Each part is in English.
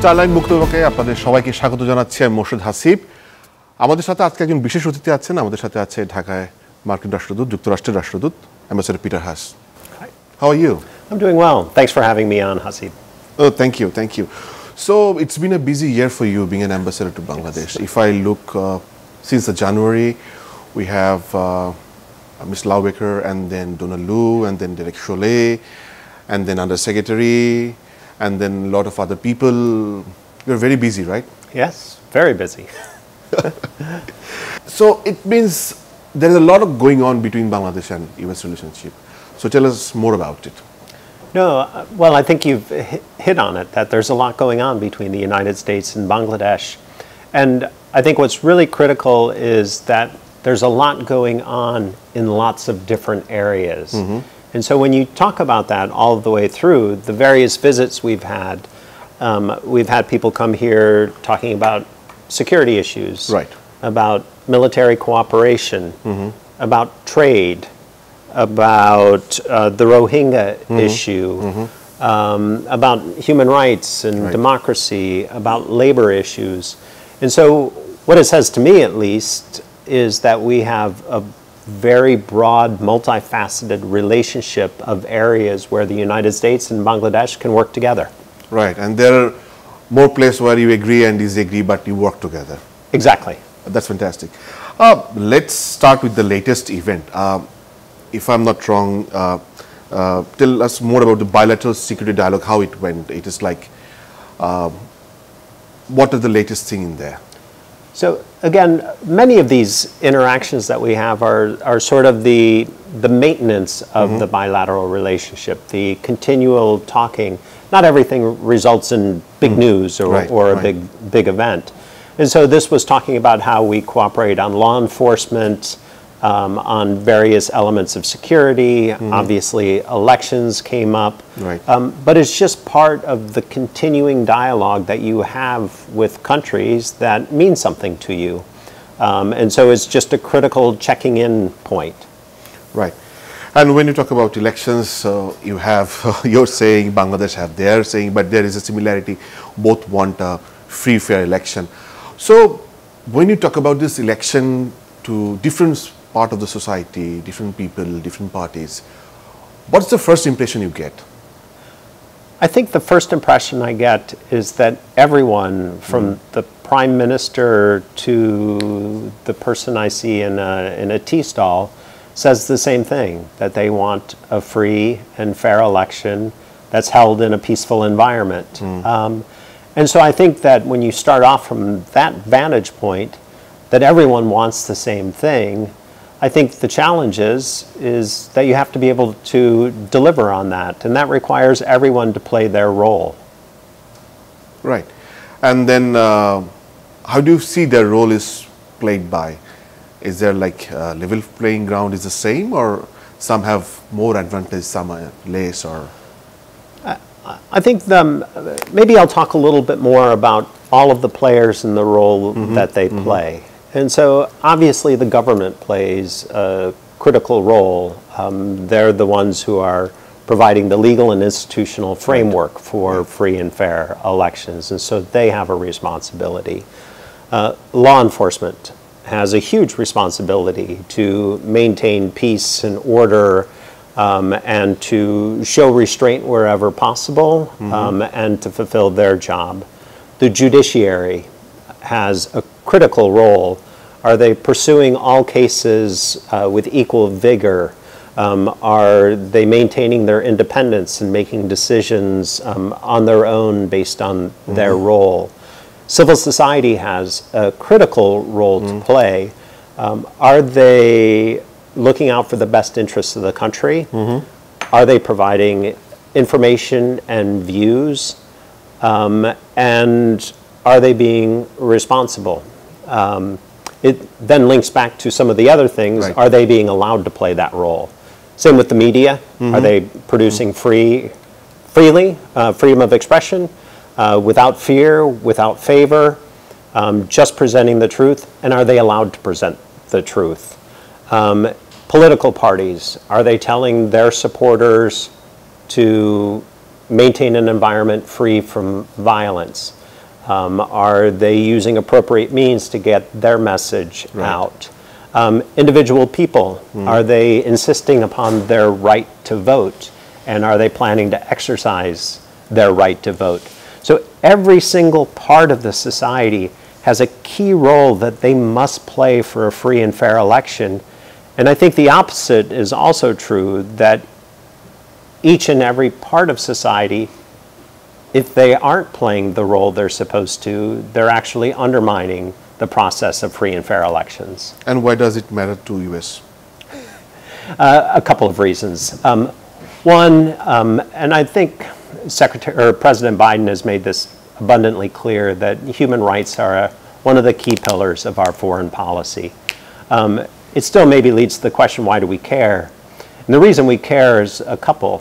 Starline মুক্তবাকে আপনাদের সবাইকে স্বাগত জানাচ্ছি। আমি মোর্শেদ হাসিব। আমাদের সাথে আজকে একজন বিশেষ অতিথি আছেন। আমাদের সাথে আছে ঢাকায় মার্কিন রাষ্ট্রদূত, যুক্তরাষ্ট্রের রাষ্ট্রদূত, ambassador Peter Haas. Hi. How are you? I'm doing well. Thanks for having me on, Hasib. Oh, thank you, thank you. So it's been a busy year for you being an ambassador to Bangladesh. Yes. If I look since January, we have Ms. Laubecker, and then Donald Lu, and then Derek Chollet, and then Undersecretary, and then a lot of other people. You're very busy, right? Yes, very busy. So it means there is a lot of going on between Bangladesh and US relationship. So tell us more about it. No, well, I think you've hit on it, that there's a lot going on between the United States and Bangladesh. And I think what's really critical is that there's a lot going on in lots of different areas. Mm-hmm. And so when you talk about that all the way through, the various visits we've had people come here talking about security issues, right, about military cooperation, mm-hmm, about trade, about the Rohingya mm-hmm issue, mm-hmm, about human rights and right democracy, about labor issues. And so what it says to me, at least, is that we have a very broad, multifaceted relationship of areas where the United States and Bangladesh can work together. Right, and there are more places where you agree and disagree, but you work together. Exactly. That's fantastic. Let's start with the latest event. If I'm not wrong, tell us more about the bilateral security dialogue, how it went. It is like, what are the latest thing in there? So again, many of these interactions that we have are sort of the maintenance of mm-hmm the bilateral relationship, the continual talking. Not everything results in big mm-hmm news or, right, or a right big event. And so this was talking about how we cooperate on law enforcement, on various elements of security. Mm-hmm. Obviously, elections came up. Right. But it's just part of the continuing dialogue that you have with countries that mean something to you. And so it's just a critical checking in point. Right. And when you talk about elections, you have you're saying, Bangladesh have their saying, but there is a similarity. Both want a free, fair election. So when you talk about this election to different part of the society, different people, different parties, what's the first impression you get? I think the first impression I get is that everyone, from the Prime Minister to the person I see in a tea stall, says the same thing, that they want a free and fair election that's held in a peaceful environment. And so I think that when you start off from that vantage point, that everyone wants the same thing. I think the challenge is that you have to be able to deliver on that, and that requires everyone to play their role. Right. And then how do you see their role is played by? Is there like level playing ground is the same, or some have more advantage, some are less, or? I think maybe I'll talk a little bit more about all of the players and the role mm-hmm that they mm-hmm play. And so obviously the government plays a critical role. They're the ones who are providing the legal and institutional framework right for right free and fair elections, and so they have a responsibility. Law enforcement has a huge responsibility to maintain peace and order, and to show restraint wherever possible, mm-hmm and to fulfill their job. The judiciary has a critical role. Are they pursuing all cases with equal vigor? Are they maintaining their independence and making decisions on their own based on mm-hmm their role? Civil society has a critical role mm-hmm to play. Are they looking out for the best interests of the country? Mm-hmm. Are they providing information and views? And are they being responsible? It then links back to some of the other things. Right. Are they being allowed to play that role? Same with the media. Mm-hmm. Are they producing freely, freedom of expression, without fear, without favor, just presenting the truth? And are they allowed to present the truth? Political parties, are they telling their supporters to maintain an environment free from violence? Are they using appropriate means to get their message out? Individual people, are they insisting upon their right to vote? And are they planning to exercise their right to vote? So every single part of the society has a key role that they must play for a free and fair election. And I think the opposite is also true, that each and every part of society, if they aren't playing the role they're supposed to, they're actually undermining the process of free and fair elections. And why does it matter to U.S.? A couple of reasons. One, and I think President Biden has made this abundantly clear, that human rights are one of the key pillars of our foreign policy. It still maybe leads to the question, why do we care? And the reason we care is a couple.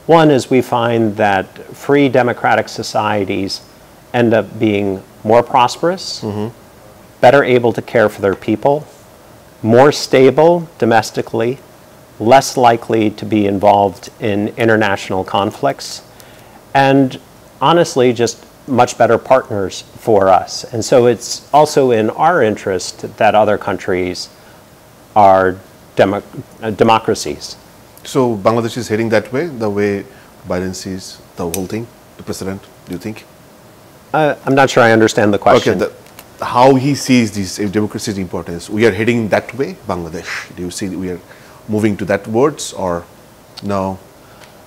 One is we find that free democratic societies end up being more prosperous, better able to care for their people, more stable domestically, less likely to be involved in international conflicts, and honestly just much better partners for us. And so it's also in our interest that other countries are democracies. So Bangladesh is heading that way, the way Biden sees the whole thing, the president, do you think? I'm not sure I understand the question. Okay, how he sees this democracy's importance. We are heading that way, Bangladesh. Do you see that we are moving to that words, or no?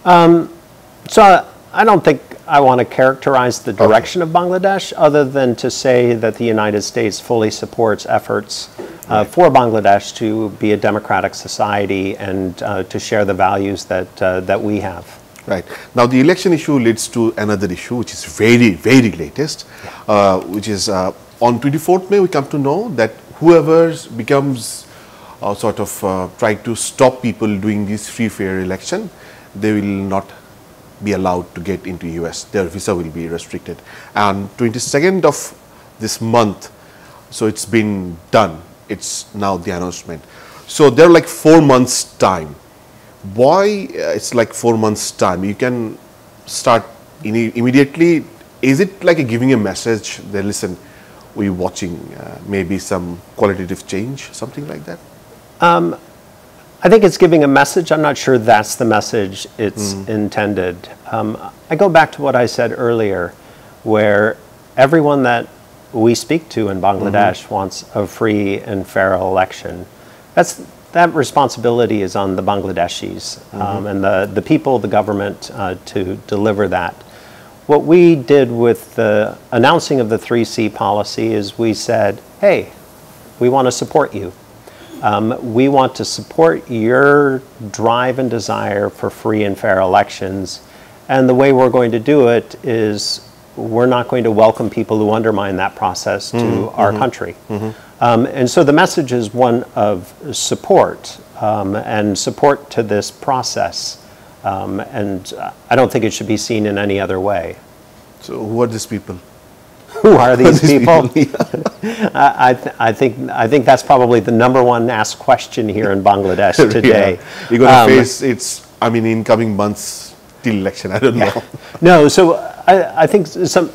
So I don't think I want to characterize the direction of Bangladesh, other than to say that the United States fully supports efforts for Bangladesh to be a democratic society and to share the values that we have. Right. Now the election issue leads to another issue, which is very, very latest, which is on 24th May we come to know that whoever becomes try to stop people doing this free fair election, they will not be allowed to get into US. Their visa will be restricted. And 22nd of this month, so it's been done. It's now the announcement. So they're like 4 months time. Why it's like 4 months time? You can start immediately. Is it like giving a message that, listen, we're watching maybe some qualitative change, something like that? I think it's giving a message. I'm not sure that's the message it's intended. I go back to what I said earlier, where everyone that we speak to in Bangladesh wants a free and fair election. That responsibility is on the Bangladeshis and the people, the government, to deliver that. What we did with the announcing of the 3C policy is we said, hey, we want to support you. We want to support your drive and desire for free and fair elections. And the way we're going to do it is we're not going to welcome people who undermine that process to our country. And so the message is one of support and support to this process. And I don't think it should be seen in any other way. So who are these people? Who are these people? I think that's probably the #1 asked question here in Bangladesh today. Yeah. You're going to face it's, I mean, in coming months till election. I don't know. No, so I think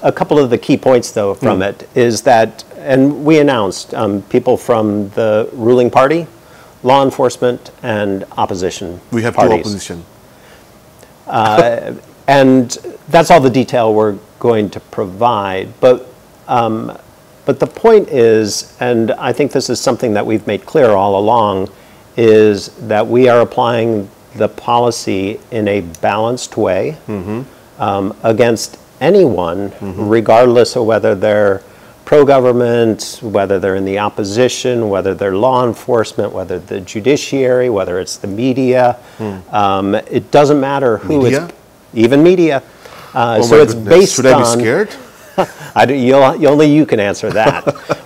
a couple of the key points though from it is that, and we announced people from the ruling party, law enforcement, and opposition. We have parties. 2 opposition. And that's all the detail we're going to provide. But the point is, and I think this is something that we've made clear all along, is that we are applying the policy in a balanced way against anyone, regardless of whether they're pro-government, whether they're in the opposition, whether they're law enforcement, whether the judiciary, whether it's the media. It doesn't matter who media? it's, even media. So it's based Should I be on, scared? only you can answer that.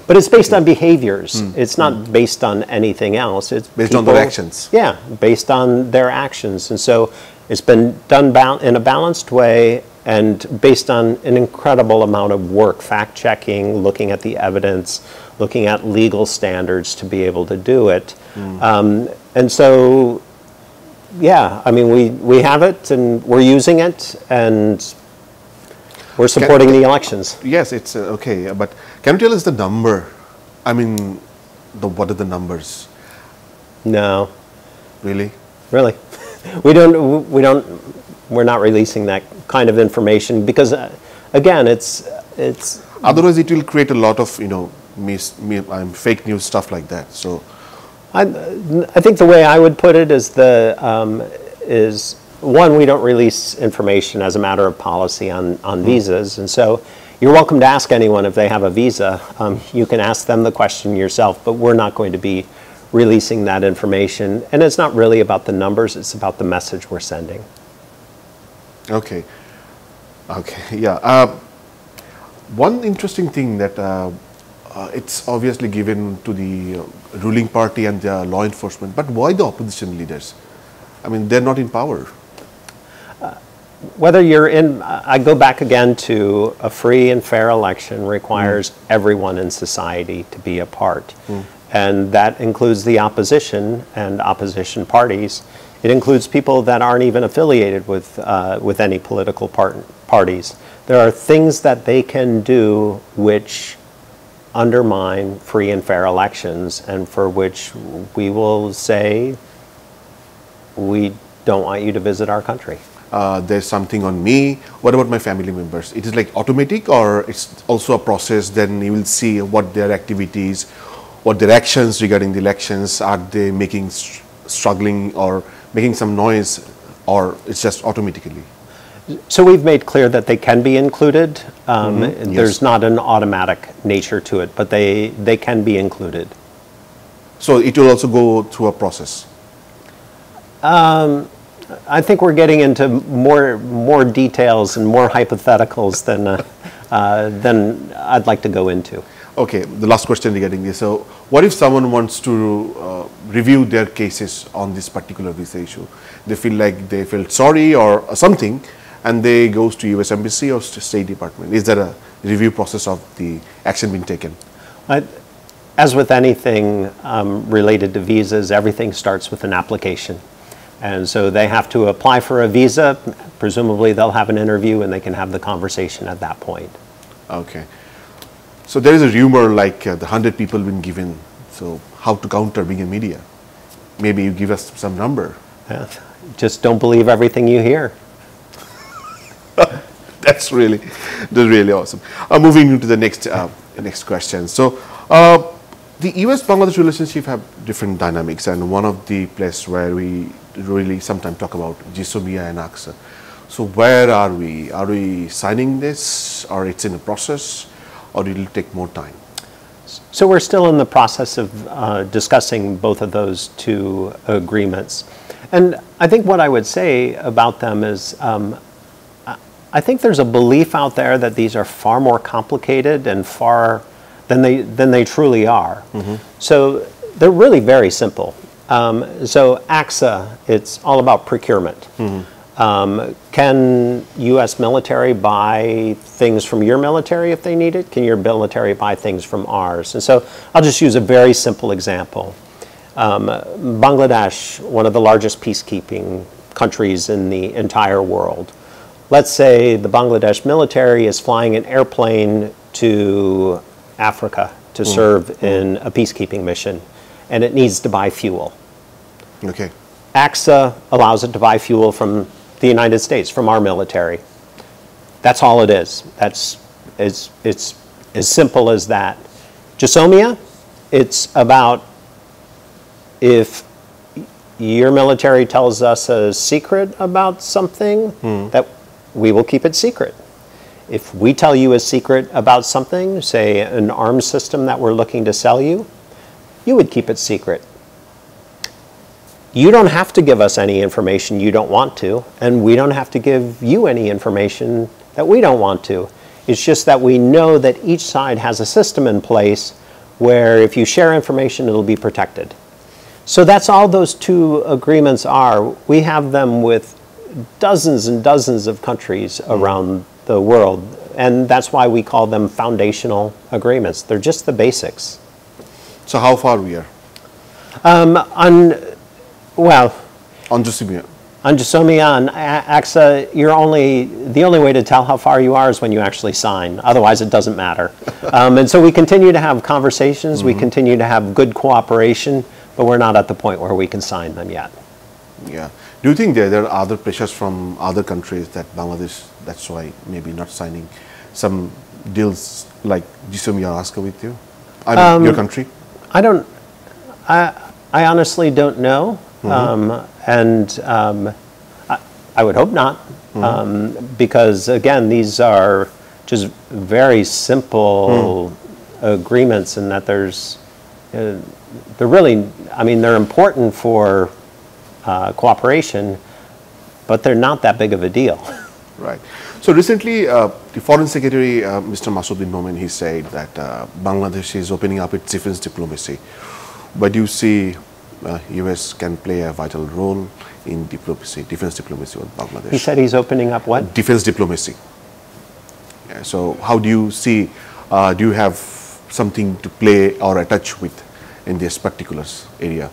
But it's based on behaviors. It's not based on anything else. It's based on their actions. Yeah, based on their actions. And so it's been done in a balanced way and based on an incredible amount of work, fact-checking, looking at the evidence, looking at legal standards to be able to do it. And so, yeah, I mean, we have it and we're using it, and We're supporting the elections. Yes, it's okay. But can you tell us the number? I mean, what are the numbers? No, Really? really, we're not releasing that kind of information because, again, it's. Otherwise, it will create a lot of fake news stuff like that. So, I think the way I would put it is is one, we don't release information as a matter of policy on visas, and so you're welcome to ask anyone if they have a visa. You can ask them the question yourself, but we're not going to be releasing that information. And it's not really about the numbers, it's about the message we're sending. okay. Yeah. One interesting thing that it's obviously given to the ruling party and the law enforcement, but why the opposition leaders? I mean, they're not in power. Whether you're in, I go back again to a free and fair election requires everyone in society to be a part. And that includes the opposition and opposition parties. It includes people that aren't even affiliated with any political parties. There are things that they can do which undermine free and fair elections, and for which we will say, we don't want you to visit our country. There's something on me. What about my family members? It is like automatic, or it's also a process? Then you will see what their activities, what their actions regarding the elections. Are they making struggling or making some noise, or it's just automatically? So we've made clear that they can be included. Yes. There's not an automatic nature to it, but they can be included. So it will also go through a process. I think we're getting into more details and more hypotheticals than I'd like to go into. Okay, the last question regarding this. So what if someone wants to review their cases on this particular visa issue? They feel like they felt sorry or something, and they goes to US Embassy or State Department. Is there a review process of the action being taken? As with anything related to visas, everything starts with an application. And so they have to apply for a visa. Presumably they'll have an interview and they can have the conversation at that point. Okay. So there is a rumor like the 100 people been given. So how to counter being a media? Maybe you give us some number. Just don't believe everything you hear. That's really awesome. Moving into the next question. So the US-Bangladesh relationship have different dynamics, and one of the places where we really sometimes talk about GSOMIA and AXA. So where are we? Are we signing this, or it's in a process, or it will take more time? So we're still in the process of discussing both of those two agreements. And I think what I would say about them is I think there's a belief out there that these are far more complicated and far than they truly are. So they're really very simple. So AXA, it's all about procurement. Can U.S. military buy things from your military if they need it? Can your military buy things from ours? And so I'll just use a very simple example. Bangladesh, one of the largest peacekeeping countries in the entire world. Let's say the Bangladesh military is flying an airplane to Africa to serve in a peacekeeping mission, and it needs to buy fuel. Okay. AXA allows it to buy fuel from the United States, from our military. That's all it is. It's as simple as that. GSOMIA, it's about if your military tells us a secret about something, that we will keep it secret. If we tell you a secret about something, say an arms system that we're looking to sell you, you would keep it secret. You don't have to give us any information you don't want to, and we don't have to give you any information that we don't want to. It's just that we know that each side has a system in place where if you share information, it'll be protected. So that's all those two agreements are. We have them with dozens and dozens of countries around the world, and that's why we call them foundational agreements. They're just the basics. So how far we are? On GSOMIA. Anjusomian, AXA, the only way to tell how far you are is when you actually sign. Otherwise, it doesn't matter. And so we continue to have conversations. We continue to have good cooperation, but we're not at the point where we can sign them yet. Yeah. Do you think there are other pressures from other countries that Bangladesh, that's why maybe not signing some deals like Jisumi or Alaska with you? I mean, your country? I honestly don't know. I would hope not, because again, these are just very simple agreements, and that they're really, I mean, they're important for cooperation, but they're not that big of a deal. Right. So recently, the Foreign Secretary, Mr. Masud bin Momen, he said that Bangladesh is opening up its defense diplomacy. But you see, U.S. can play a vital role in diplomacy, defense diplomacy with Bangladesh. He said he's opening up what? Defense diplomacy. Yeah, so how do you see, do you have something to play or touch with in this particular area?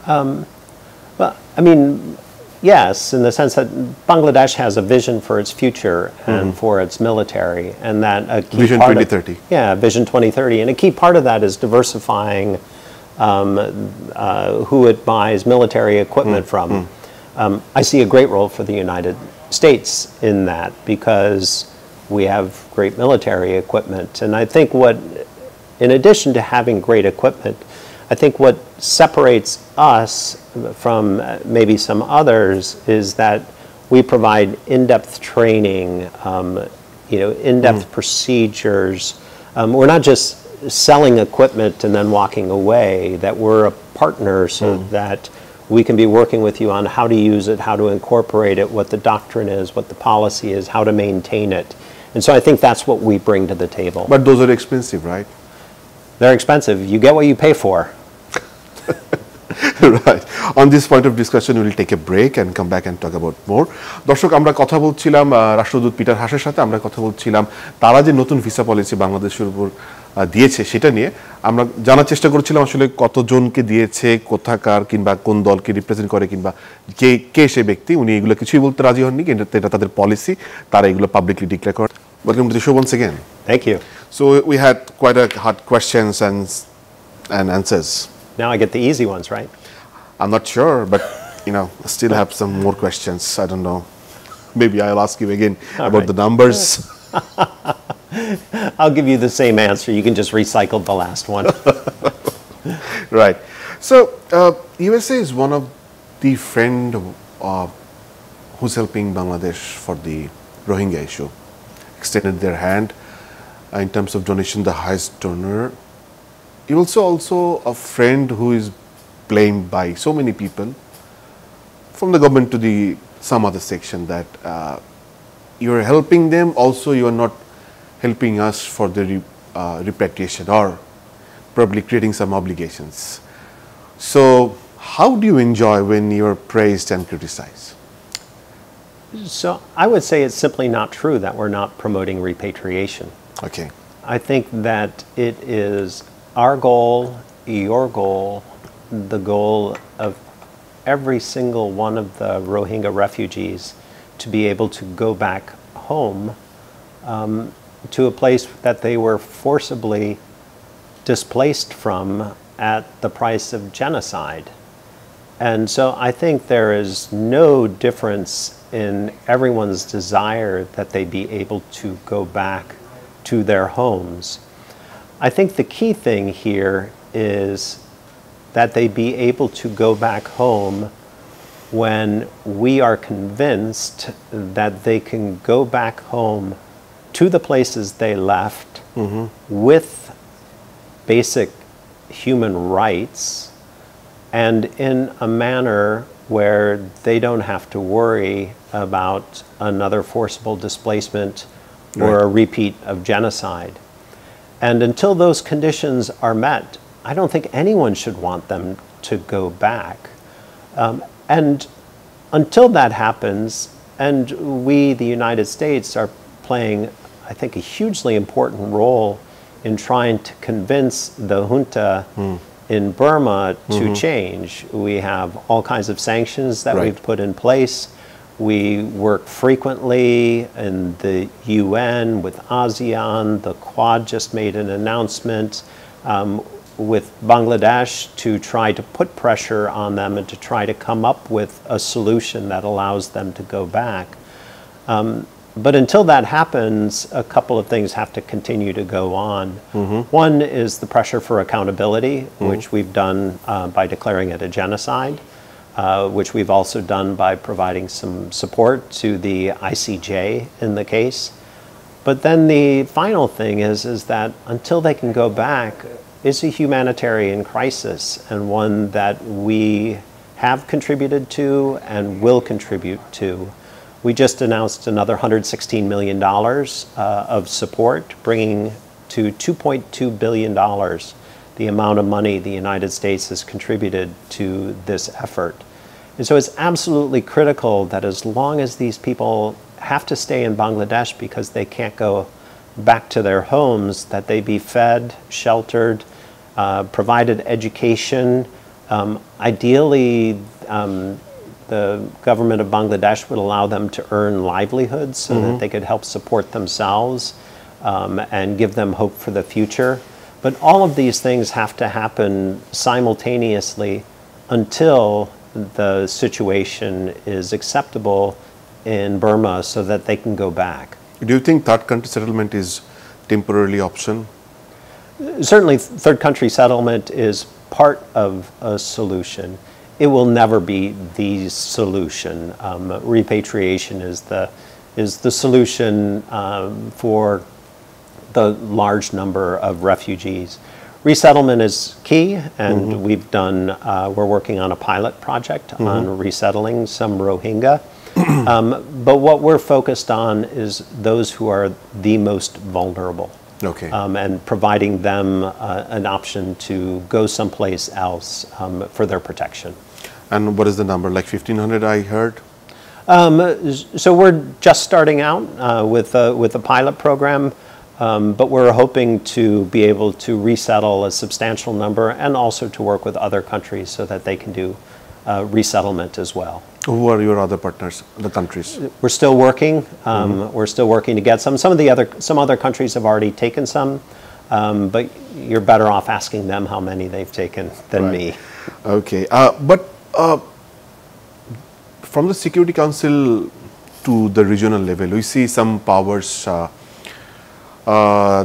Well, I mean, yes, in the sense that Bangladesh has a vision for its future and for its military, and that a key Vision part 2030. Vision 2030, and a key part of that is diversifying who it buys military equipment from. I see a great role for the United States in that, because we have great military equipment, and I think in addition to having great equipment, I think what separates us from maybe some others is that we provide in-depth training, in-depth procedures. We're not just selling equipment and then walking away, that we're a partner so that we can be working with you on how to use it, how to incorporate it, what the doctrine is, what the policy is, how to maintain it. And so I think that's what we bring to the table. But those are expensive, right? They're expensive. You get what you pay for. Right. On this point of discussion, we will take a break and come back and talk about more. দর্শক, আমরা কথা বলছিলাম রাষ্ট্রদূত Peter হাসের সাথে, আমরা কথা বলছিলাম তারা যে নতুন ভিসা পলিসি বাংলাদেশের উপর দিয়েছে সেটা নিয়ে। আমরা জানার চেষ্টা করছিলাম আসলে কতজনকে দিয়েছে, কোথাকার, কিংবা কোন দলকে রিপ্রেজেন্ট করে, কিংবা কে সে ব্যক্তি। উনি এগুলো কিছুই বলতে রাজি হননি, কিন্তু এটা তাদের পলিসি, তারা এগুলো পাবলিকলি ডিক্লেয়ার করে। Welcome to the show once again. Thank you. So we had quite a hard questions and answers. Now I get the easy ones, right? I'm not sure, but I still have some more questions. I don't know. Maybe I'll ask you again about the numbers. I'll give you the same answer. You can just recycle the last one. Right. So USA is one of the friend who's helping Bangladesh for the Rohingya issue. Extended their hand in terms of donation, the highest donor. You're also a friend who is blamed by so many people, from the government to some other section, that you're helping them. Also, you are not helping us for the repatriation, or probably creating some obligations. So, how do you enjoy when you're praised and criticized? So, I would say it's simply not true that we're not promoting repatriation. Okay. I think that it is our goal, your goal, the goal of every single one of the Rohingya refugees to be able to go back home to a place that they were forcibly displaced from at the price of genocide. And so I think there is no difference in everyone's desire that they be able to go back to their homes. I think the key thing here is that they be able to go back home when we are convinced that they can go back home to the places they left with basic human rights, and in a manner where they don't have to worry about another forcible displacement or a repeat of genocide. And until those conditions are met, I don't think anyone should want them to go back. And until that happens, and we, the United States, are playing, I think, a hugely important role in trying to convince the junta in Burma to change. We have all kinds of sanctions that we've put in place. We work frequently in the UN, with ASEAN. The Quad just made an announcement with Bangladesh to try to put pressure on them and to try to come up with a solution that allows them to go back. But until that happens, a couple of things have to continue to go on. One is the pressure for accountability, which we've done by declaring it a genocide, which we've also done by providing some support to the ICJ in the case. But then the final thing is that until they can go back, it's a humanitarian crisis, and one that we have contributed to and will contribute to. We just announced another $116 million of support, bringing to $2.2 billion the amount of money the United States has contributed to this effort. And so it's absolutely critical that as long as these people have to stay in Bangladesh because they can't go back to their homes, that they be fed, sheltered, provided education. Ideally, the government of Bangladesh would allow them to earn livelihoods so that they could help support themselves and give them hope for the future. But all of these things have to happen simultaneously until the situation is acceptable in Burma so that they can go back. Do you think third country settlement is temporarily option? Certainly, third country settlement is part of a solution. It will never be the solution. Repatriation is the solution for the large number of refugees. Resettlement is key, and we're working on a pilot project on resettling some Rohingya. But what we're focused on is those who are the most vulnerable. Okay. And providing them an option to go someplace else for their protection. And what is the number? Like 1,500, I heard? So we're just starting out with a pilot program, but we're hoping to be able to resettle a substantial number and also to work with other countries so that they can do resettlement as well. Who are your other partners, the countries? We're still working. We're still working to get some. Some other countries have already taken some, but you're better off asking them how many they've taken than me. Okay, but from the Security Council to the regional level, we see some powers.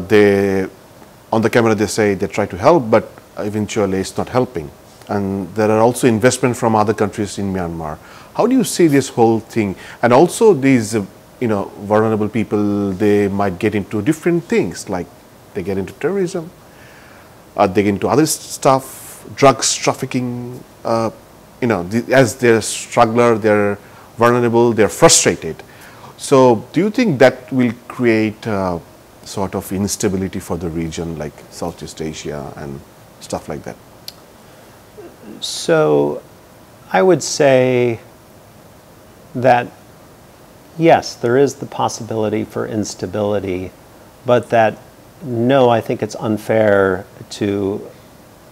They on the camera they say they try to help, but eventually it's not helping. And there are also investment from other countries in Myanmar. How do you see this whole thing? And also these, vulnerable people, they might get into different things, like they get into terrorism, they get into other stuff, drugs trafficking. As they're a struggler, they're vulnerable, they're frustrated. So do you think that will create sort of instability for the region, like Southeast Asia and stuff like that? So I would say that, yes, there is the possibility for instability, but that, no, I think it's unfair to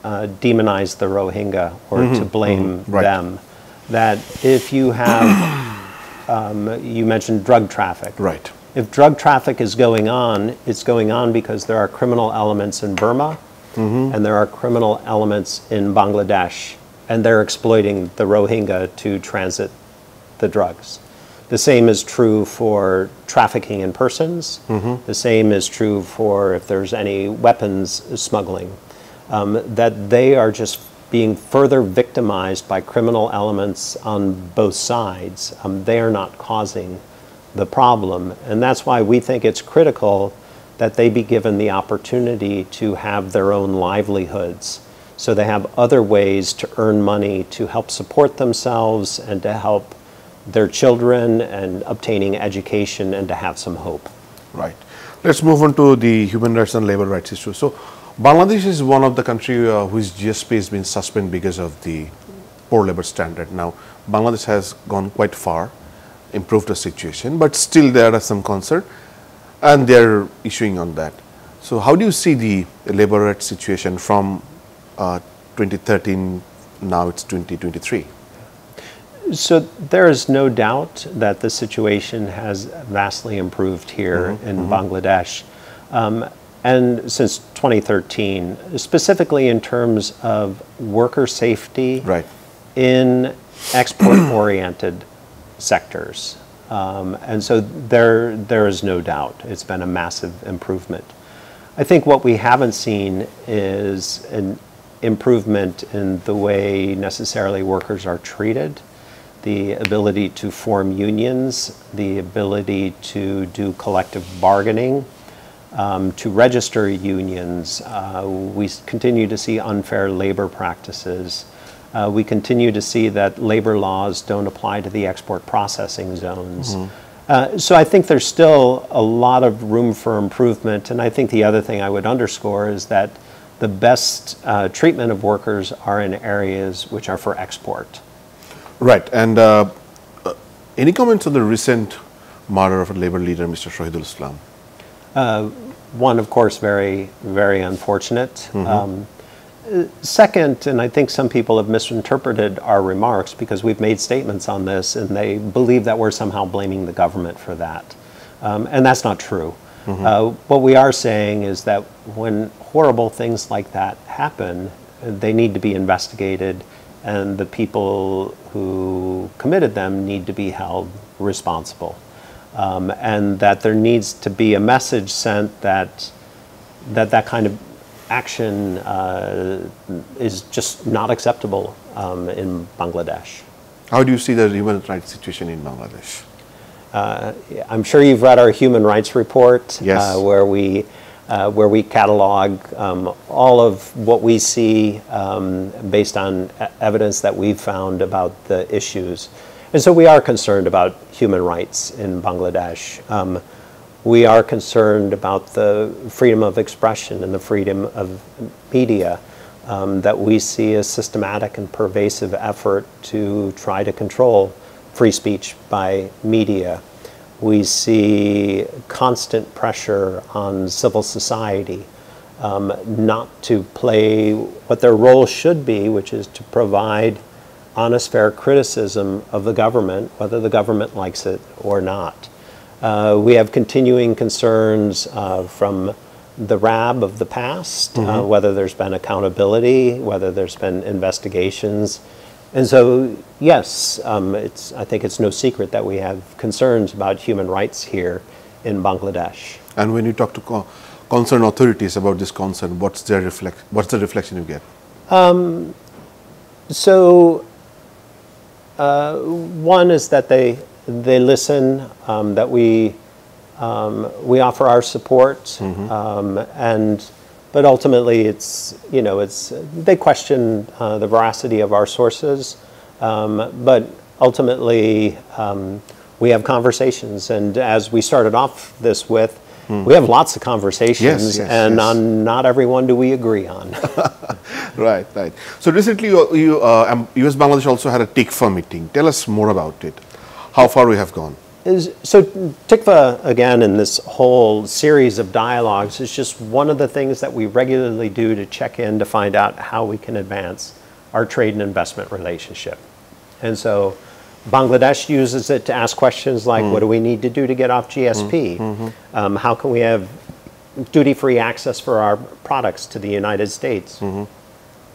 demonize the Rohingya or to blame them. That if you have, you mentioned drug traffic. Right. If drug traffic is going on, it's going on because there are criminal elements in Burma and there are criminal elements in Bangladesh, and they're exploiting the Rohingya to transit the drugs. The same is true for trafficking in persons. The same is true for if there's any weapons smuggling. That they are just being further victimized by criminal elements on both sides. They are not causing the problem. And that's why we think it's critical that they be given the opportunity to have their own livelihoods. So they have other ways to earn money to help support themselves and to help their children and obtaining education and to have some hope. Right. Let's move on to the human rights and labor rights issue. So Bangladesh is one of the countries whose GSP has been suspended because of the poor labor standard. Now, Bangladesh has gone quite far, improved the situation, but still there are some concern and they're issuing on that. So how do you see the labor rights situation from 20 2013, now it's 2023. So there is no doubt that the situation has vastly improved here in Bangladesh. And since 2013, specifically in terms of worker safety in export-oriented sectors. And so there is no doubt it's been a massive improvement. I think what we haven't seen is an improvement in the way necessarily workers are treated, the ability to form unions, the ability to do collective bargaining, to register unions. We continue to see unfair labor practices. We continue to see that labor laws don't apply to the export processing zones. So I think there's still a lot of room for improvement. And I think the other thing I would underscore is that the best treatment of workers are in areas which are for export. Right. And any comments on the recent murder of a labor leader, Mr. Shahidul Islam? One, of course, very, very unfortunate. Second, and I think some people have misinterpreted our remarks because we've made statements on this and they believe that we're somehow blaming the government for that. And that's not true. What we are saying is that when horrible things like that happen, they need to be investigated and the people who committed them need to be held responsible. And that there needs to be a message sent that that kind of action is just not acceptable in Bangladesh. How do you see the human rights situation in Bangladesh? I'm sure you've read our human rights report, yes. where we catalog all of what we see based on evidence that we've found about the issues. And so we are concerned about human rights in Bangladesh. We are concerned about the freedom of expression and the freedom of media, that we see a systematic and pervasive effort to try to control free speech by media. We see constant pressure on civil society not to play what their role should be, which is to provide honest, fair criticism of the government, whether the government likes it or not. We have continuing concerns from the RAB of the past, whether there's been accountability, whether there's been investigations. And so, yes, I think it's no secret that we have concerns about human rights here in Bangladesh. And when you talk to concerned authorities about this concern, what's the reflection you get? One is that they listen, that we offer our support, but ultimately they question the veracity of our sources, but ultimately we have conversations, and as we started off this with, we have lots of conversations, not everyone do we agree on. Right. So recently US Bangladesh also had a TICFA meeting. Tell us more about it. How far we have gone? So TICFA, again, in this whole series of dialogues, is just one of the things that we regularly do to check in to find out how we can advance our trade and investment relationship. And so Bangladesh uses it to ask questions like, what do we need to do to get off GSP? How can we have duty-free access for our products to the United States?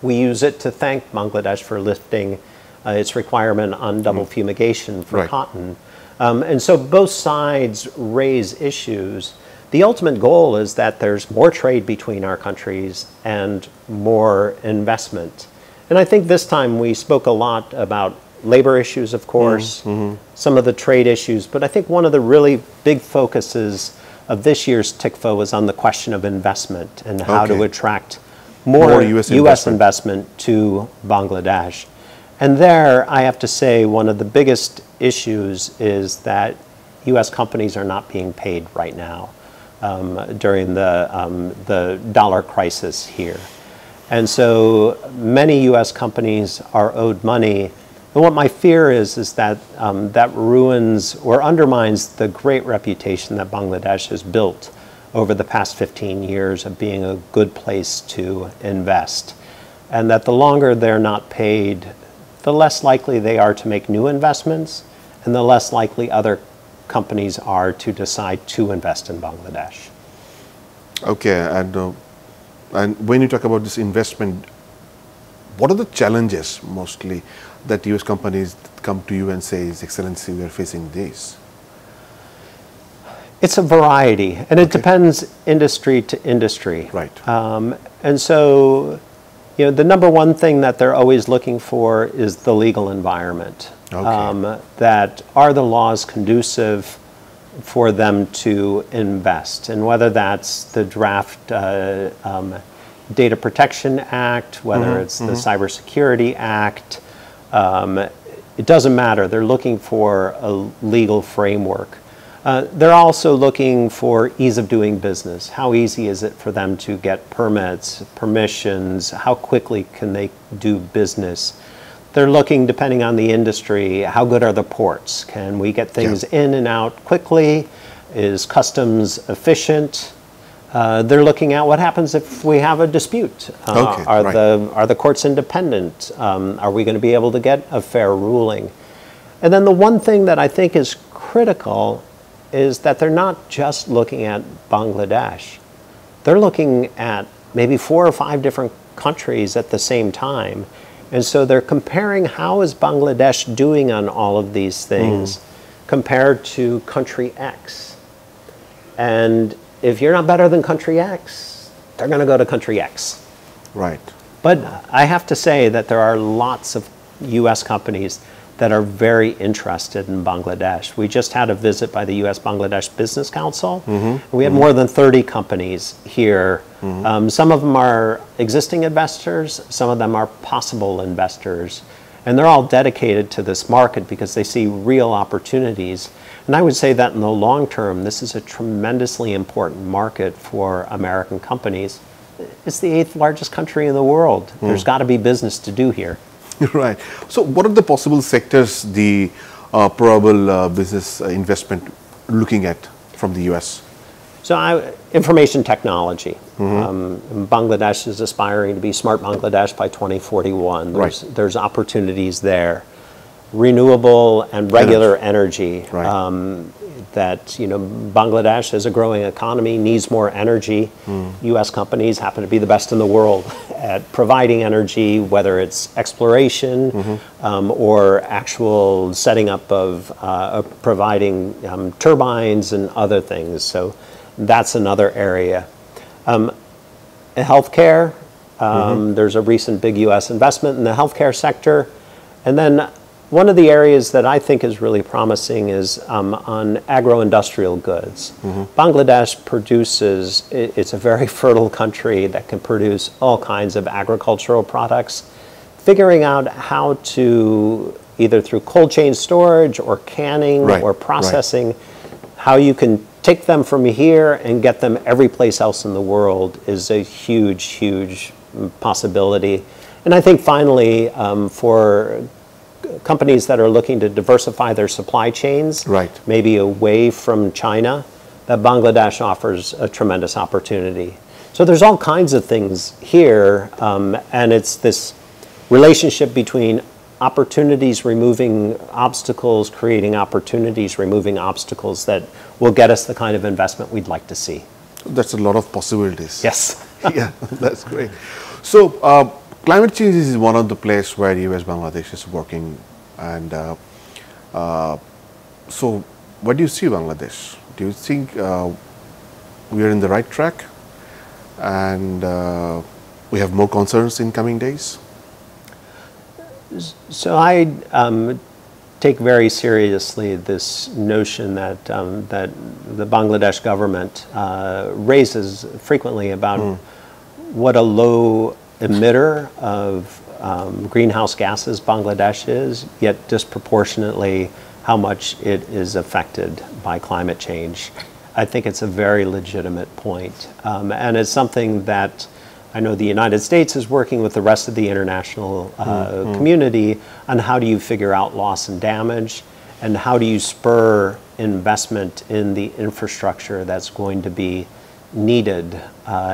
We use it to thank Bangladesh for lifting its requirement on double fumigation for cotton. And so both sides raise issues. The ultimate goal is that there's more trade between our countries and more investment. And I think this time we spoke a lot about labor issues, of course, some of the trade issues, but I think one of the really big focuses of this year's TICFA was on the question of investment and how to attract more U.S. investment to Bangladesh. And there, I have to say, one of the biggest issues is that U.S. companies are not being paid right now during the dollar crisis here. And so many U.S. companies are owed money. And what my fear is that that ruins or undermines the great reputation that Bangladesh has built over the past 15 years of being a good place to invest. and that the longer they're not paid, the less likely they are to make new investments, and the less likely other companies are to decide to invest in Bangladesh. Okay, and when you talk about this investment, what are the challenges mostly that US companies come to you and say, His Excellency, we are facing this? It's a variety, and it depends industry to industry. Right. And so, the number one thing that they're always looking for is the legal environment. Okay. That are the laws conducive for them to invest, and whether that's the draft Data Protection Act, whether it's the Cybersecurity Act, it doesn't matter. They're looking for a legal framework. They're also looking for ease of doing business. How easy is it for them to get permits, permissions? How quickly can they do business? They're looking, depending on the industry, how good are the ports? Can we get things in and out quickly? Is customs efficient? They're looking at what happens if we have a dispute. Are the courts independent? Are we going to be able to get a fair ruling? And then the one thing that I think is critical is that they're not just looking at Bangladesh. They're looking at maybe 4 or 5 different countries at the same time. And so they're comparing how is Bangladesh doing on all of these things compared to country X. And if you're not better than country X, they're going to go to country X. Right. But I have to say that there are lots of US companies that are very interested in Bangladesh. We just had a visit by the US-Bangladesh Business Council. We had more than 30 companies here. Some of them are existing investors, some of them are possible investors. And they're all dedicated to this market because they see real opportunities. And I would say that in the long term, this is a tremendously important market for American companies. It's the 8th largest country in the world. There's got to be business to do here. Right. So what are the possible sectors the probable business investment looking at from the US? So information technology. Bangladesh is aspiring to be Smart Bangladesh by 2041. There's opportunities there. Renewable and regular energy. That Bangladesh as a growing economy needs more energy. U.S. companies happen to be the best in the world at providing energy, whether it's exploration or actual setting up of providing turbines and other things. So that's another area. Healthcare. There's a recent big U.S. investment in the healthcare sector, and then one of the areas that I think is really promising is on agro-industrial goods. Bangladesh produces, it's a very fertile country that can produce all kinds of agricultural products. Figuring out how to, either through cold chain storage or canning or processing, how you can take them from here and get them every place else in the world is a huge, huge possibility. And I think finally, for companies that are looking to diversify their supply chains, maybe away from China, that Bangladesh offers a tremendous opportunity. So there's all kinds of things here, and it's this relationship between opportunities removing obstacles, creating opportunities, removing obstacles that will get us the kind of investment we'd like to see. That's a lot of possibilities. Yes. Yeah, that's great. So climate change is one of the places where US-Bangladesh is working, and so what do you see Bangladesh? Do you think we are in the right track and we have more concerns in coming days? So I take very seriously this notion that that the Bangladesh government raises frequently about what a low emitter of greenhouse gases Bangladesh is, yet disproportionately how much it is affected by climate change. I think it's a very legitimate point, and it's something that I know the United States is working with the rest of the international community on how do you figure out loss and damage, and how do you spur investment in the infrastructure that's going to be needed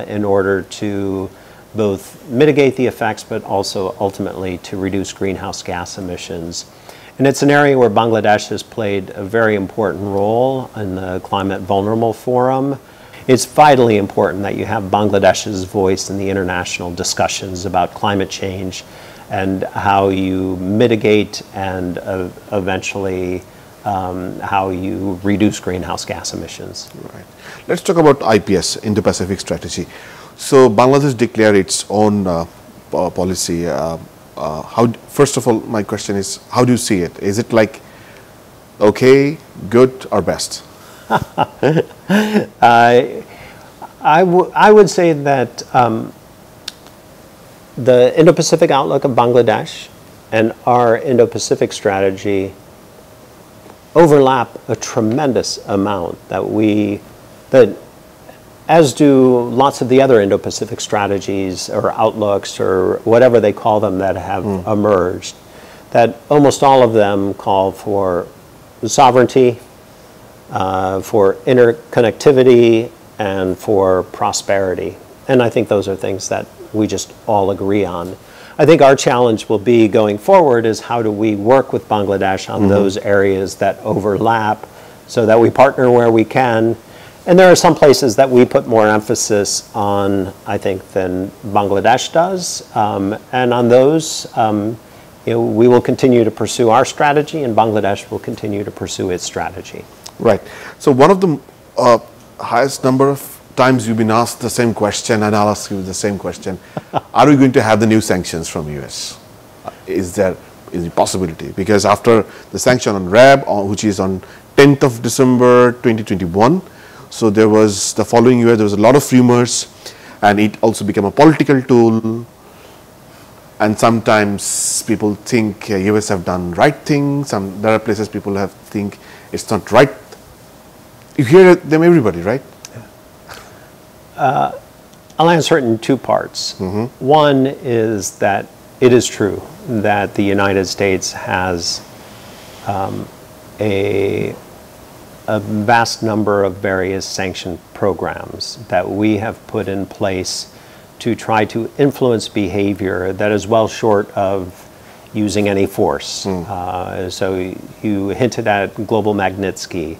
in order to both mitigate the effects, but also ultimately to reduce greenhouse gas emissions. And it's an area where Bangladesh has played a very important role in the Climate Vulnerable Forum. It's vitally important that you have Bangladesh's voice in the international discussions about climate change and how you mitigate and eventually how you reduce greenhouse gas emissions. Right. Let's talk about IPS, Indo-Pacific Strategy. So Bangladesh declared its own policy. First of all, my question is, how do you see it? Is it like okay, good, or best? I would say that the Indo-Pacific outlook of Bangladesh and our Indo-Pacific strategy overlap a tremendous amount that as do lots of the other Indo-Pacific strategies or outlooks or whatever they call them that have emerged, that almost all of them call for sovereignty, for interconnectivity, and for prosperity. And I think those are things that we just all agree on. I think our challenge will be going forward is how do we work with Bangladesh on those areas that overlap so that we partner where we can. And there are some places that we put more emphasis on, I think, than Bangladesh does. And on those, we will continue to pursue our strategy and Bangladesh will continue to pursue its strategy. Right. So one of the highest number of times you've been asked the same question, and I'll ask you the same question. Are we going to have the new sanctions from US? Is there a possibility? Because after the sanction on RAB, which is on 10th of December 2021, so there was the following year, there was a lot of rumors, and it also became a political tool. And sometimes people think US have done right things. There are places people have think it's not right. You hear them, everybody, right? I'll answer it in two parts. One is that it is true that the United States has a vast number of various sanction programs that we have put in place to try to influence behavior that is well short of using any force. So you hinted at Global Magnitsky,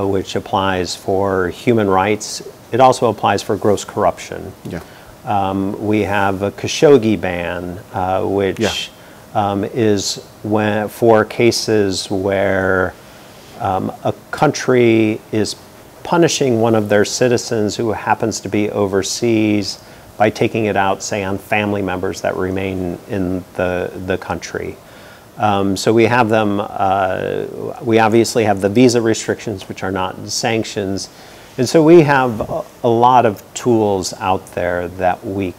which applies for human rights. It also applies for gross corruption. We have a Khashoggi ban, which is for cases where a country is punishing one of their citizens who happens to be overseas by taking it out, say, on family members that remain in the country. So we have them, we obviously have the visa restrictions, which are not sanctions. And so we have a lot of tools out there that we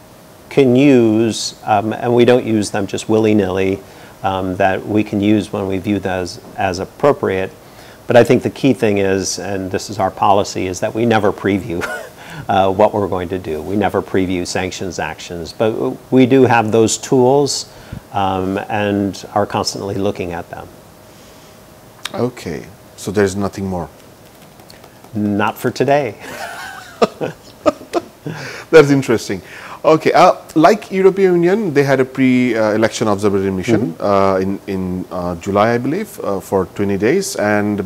can use, and we don't use them just willy-nilly, that we can use when we view them as appropriate. But I think the key thing is, and this is our policy, is that we never preview what we're going to do. We never preview sanctions actions, but we do have those tools and are constantly looking at them. Okay, so there's nothing more. Not for today. That's interesting. Okay, like European Union, they had a pre-election observatory mission in July, I believe, for 20 days, and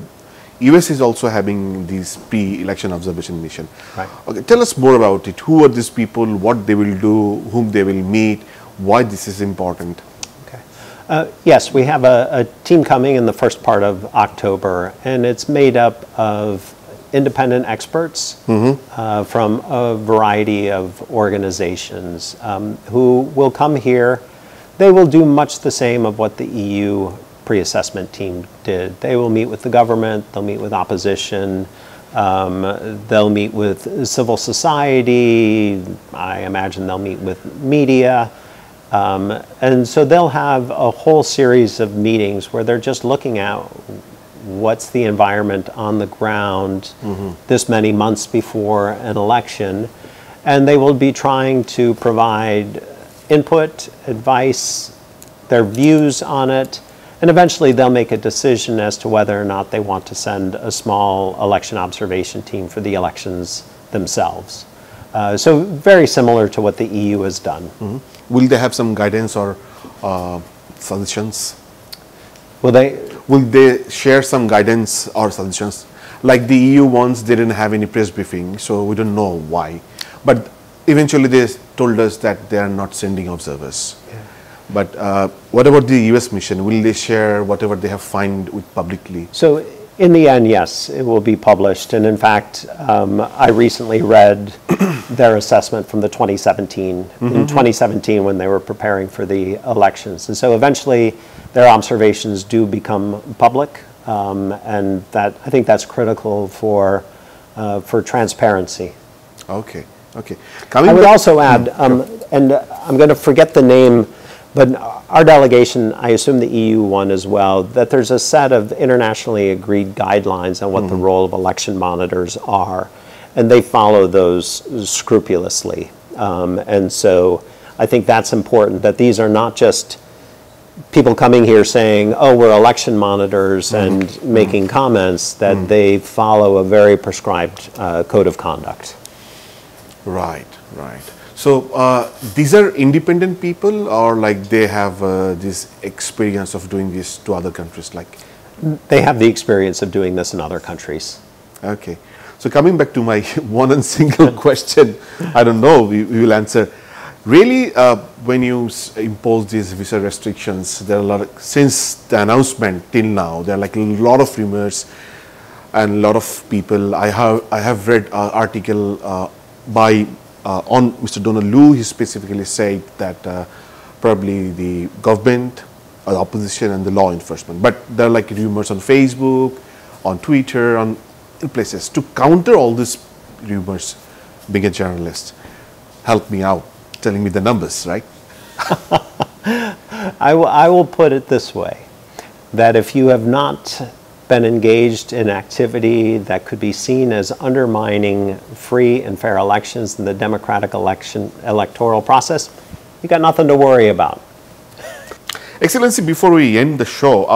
US is also having these pre-election observation mission. Right. Okay, tell us more about it. Who are these people? What they will do? Whom they will meet? Why this is important? Okay. Yes, we have a team coming in the first part of October, and it's made up of independent experts from a variety of organizations who will come here. They will do much the same of what the EU pre-assessment team did. They will meet with the government, they'll meet with opposition, they'll meet with civil society, I imagine they'll meet with media, and so they'll have a whole series of meetings where they're just looking at what's the environment on the ground this many months before an election, and they will be trying to provide input, advice, their views on it, and eventually they'll make a decision as to whether or not they want to send a small election observation team for the elections themselves. So very similar to what the EU has done. Will they have some guidance or suggestions? Will they share some guidance or suggestions? Like the EU ones, they didn't have any press briefing, so we don't know why. But eventually they told us that they are not sending observers. But what about the US mission? Will they share whatever they have found with publicly? So in the end, yes, it will be published. And in fact, I recently read their assessment from the 2017, in 2017 when they were preparing for the elections. And so eventually their observations do become public. And that I think that's critical for transparency. Okay, okay. I would also add, and I'm going to forget the name, but our delegation, I assume the EU one as well, that there's a set of internationally agreed guidelines on what the role of election monitors are, and they follow those scrupulously. And so I think that's important, that these are not just people coming here saying, oh, we're election monitors and making comments, that they follow a very prescribed code of conduct. Right, right. So these are independent people, or like they have this experience of doing this to other countries? Like they have the experience of doing this in other countries. Okay. So coming back to my one and single question, I don't know, we will answer. Really, when you impose these visa restrictions, there are a lot of, since the announcement till now, there are like a lot of rumors and a lot of people. I have read an article by on Mr. Donald Lu. He specifically said that probably the government, the opposition, and the law enforcement. But there are like rumors on Facebook, on Twitter, on places. To counter all these rumors, being a journalist, help me out, telling me the numbers, right? I will put it this way, that if you have not been engaged in activity that could be seen as undermining free and fair elections in the democratic electoral process, you got nothing to worry about. Excellency, before we end the show,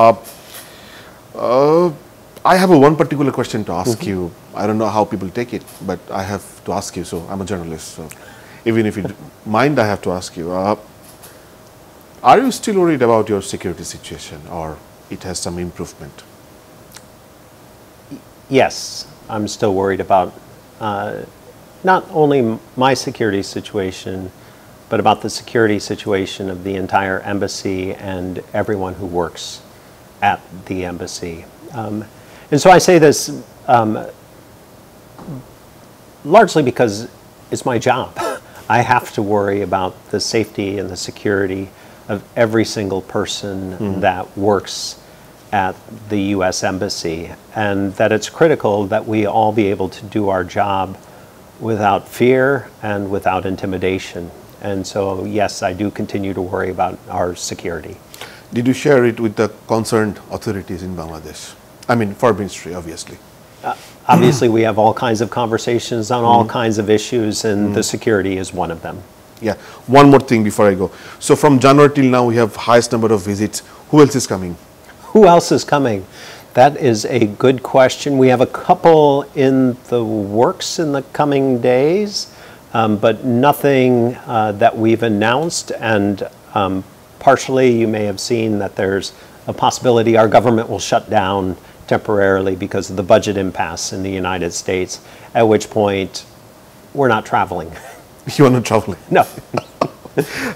I have one particular question to ask you. I don't know how people take it, but I have to ask you. So I'm a journalist, so even if you mind, I have to ask you. Are you still worried about your security situation, or it has some improvement? Yes, I'm still worried about not only my security situation, but about the security situation of the entire embassy and everyone who works at the embassy. And so I say this largely because it's my job. I have to worry about the safety and the security of every single person that works at the U.S. Embassy, and that it's critical that we all be able to do our job without fear and without intimidation. And so, yes, I do continue to worry about our security. Did you share it with the concerned authorities in Bangladesh? I mean, foreign ministry, obviously. Obviously, we have all kinds of conversations on all kinds of issues, and the security is one of them. Yeah. One more thing before I go. So from January till now, we have highest number of visits. Who else is coming? Who else is coming? That is a good question. We have a couple in the works in the coming days, but nothing that we've announced. And partially, you may have seen that there's a possibility our government will shut down temporarily because of the budget impasse in the United States, at which point we're not traveling. You are not traveling? No.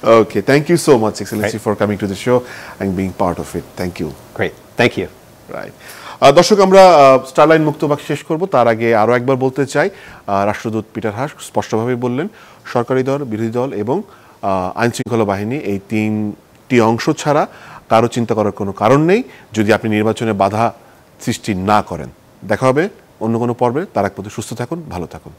Okay, thank you so much, Excellency, for coming to the show and being part of it. Thank you. Great, thank you. Right. দর্শক, আমরা Starline মুক্তবাক শেষ করব, তার আগে আরও একবার বলতে চাই, রাষ্ট্রদূত পিটার হাস স্পষ্টভাবে বললেন সরকারি দল, বিরোধী দল এবং আইনশৃঙ্খলা বাহিনী এই তিনটি অংশ ছাড়া কারো চিন্তা করার কোনো কারণ নেই যদি আপনি নির্বাচনে বাধা সৃষ্টি না করেন। দেখা হবে অন্য কোনো পর্বে। তার আগ পর্যন্ত সুস্থ থাকুন, ভালো থাকুন।